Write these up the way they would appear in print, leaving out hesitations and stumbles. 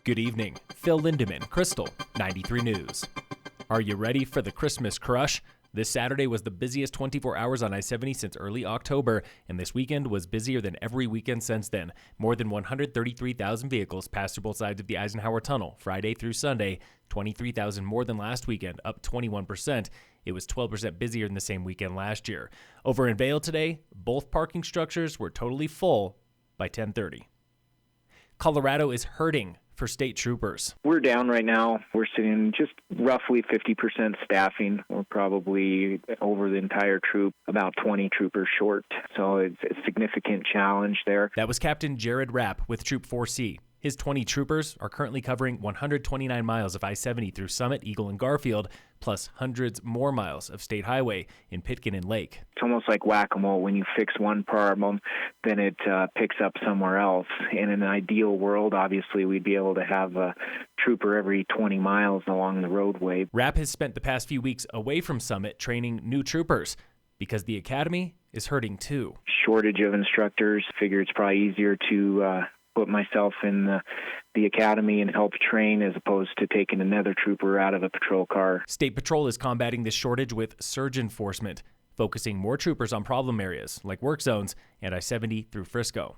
Good evening. Phil Lindemann, Krystal, 93 News. Are you ready for the Christmas crush? This Saturday was the busiest 24 hours on I-70 since early October, and this weekend was busier than every weekend since then. More than 133,000 vehicles passed through both sides of the Eisenhower Tunnel, Friday through Sunday, 23,000 more than last weekend, up 21%. It was 12% busier than the same weekend last year. Over in Vail today, both parking structures were totally full by 10:30. Colorado is hurting for state troopers. We're down right now. We're sitting just roughly 50% staffing. We're probably over the entire troop, about 20 troopers short. So it's a significant challenge there. That was Captain Jared Rapp with Troop 4C. His 20 troopers are currently covering 129 miles of I-70 through Summit, Eagle, and Garfield, plus hundreds more miles of state highway in Pitkin and Lake. It's almost like whack-a-mole. When you fix one problem, then it picks up somewhere else. In an ideal world, obviously, we'd be able to have a trooper every 20 miles along the roadway. Rapp has spent the past few weeks away from Summit training new troopers because the academy is hurting too. Shortage of instructors. Figure it's probably easier to put myself in the academy and help train as opposed to taking another trooper out of a patrol car. State Patrol is combating this shortage with surge enforcement, focusing more troopers on problem areas like work zones and I-70 through Frisco.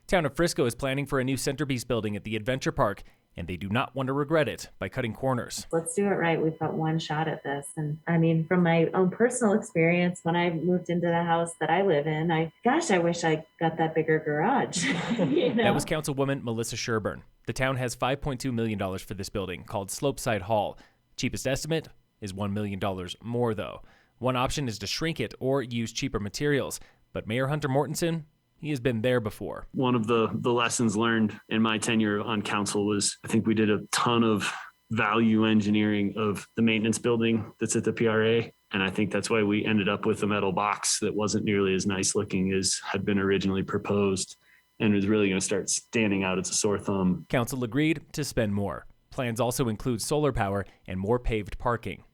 Town of Frisco is planning for a new centerpiece building at the Adventure Park, and they do not want to regret it by cutting corners. Let's do it right. We've got one shot at this. And I mean, from my own personal experience, when I moved into the house that I live in, I wish I got that bigger garage. You know? That was Councilwoman Melissa Sherburne. The town has $5.2 million for this building called Slopeside Hall. Cheapest estimate is $1 million more, though. One option is to shrink it or use cheaper materials. But Mayor Hunter Mortensen, he has been there before. One of the lessons learned in my tenure on council was I think we did a ton of value engineering of the maintenance building that's at the PRA. And I think that's why we ended up with a metal box that wasn't nearly as nice looking as had been originally proposed and was really going to start standing out as a sore thumb. Council agreed to spend more. Plans also include solar power and more paved parking.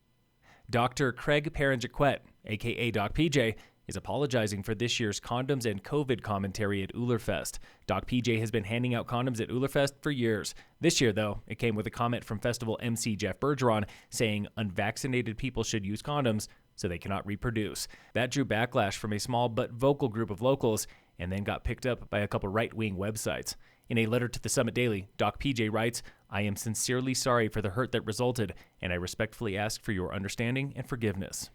Dr. Craig Perrin-Jaquette, a.k.a. Doc PJ, is apologizing for this year's condoms and COVID commentary at Ullr Fest. Doc PJ has been handing out condoms at Ullr Fest for years. This year, though, it came with a comment from festival MC Jeff Bergeron saying unvaccinated people should use condoms so they cannot reproduce. That drew backlash from a small but vocal group of locals and then got picked up by a couple right-wing websites. In a letter to the Summit Daily, Doc PJ writes, "I am sincerely sorry for the hurt that resulted, and I respectfully ask for your understanding and forgiveness."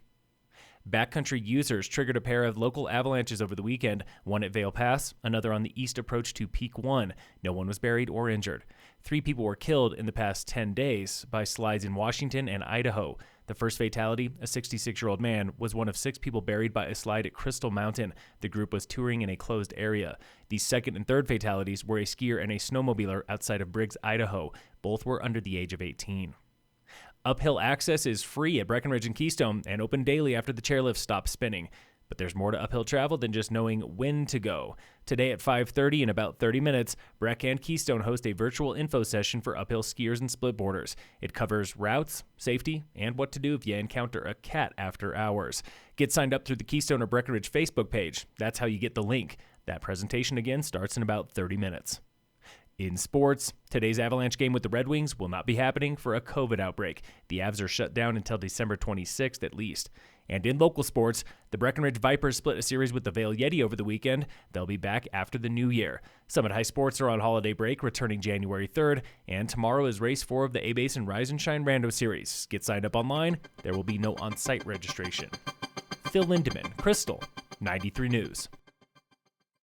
Backcountry users triggered a pair of local avalanches over the weekend, one at Vail Pass, another on the east approach to Peak 1. No one was buried or injured. 3 people were killed in the past 10 days by slides in Washington and Idaho. The first fatality, a 66-year-old man, was one of 6 people buried by a slide at Krystal Mountain. The group was touring in a closed area. The second and third fatalities were a skier and a snowmobiler outside of Briggs, Idaho. Both were under the age of 18. Uphill access is free at Breckenridge and Keystone and open daily after the chairlift stops spinning. But there's more to uphill travel than just knowing when to go. Today at 5:30 in about 30 minutes, Breck and Keystone host a virtual info session for uphill skiers and splitboarders. It covers routes, safety, and what to do if you encounter a cat after hours. Get signed up through the Keystone or Breckenridge Facebook page. That's how you get the link. That presentation again starts in about 30 minutes. In sports, today's Avalanche game with the Red Wings will not be happening for a COVID outbreak. The Avs are shut down until December 26th at least. And in local sports, the Breckenridge Vipers split a series with the Vail Yeti over the weekend. They'll be back after the new year. Summit High Sports are on holiday break, returning January 3rd, and tomorrow is race 4 of the A-Basin Rise and Shine Rando Series. Get signed up online. There will be no on-site registration. Phil Lindemann, Krystal, 93 News.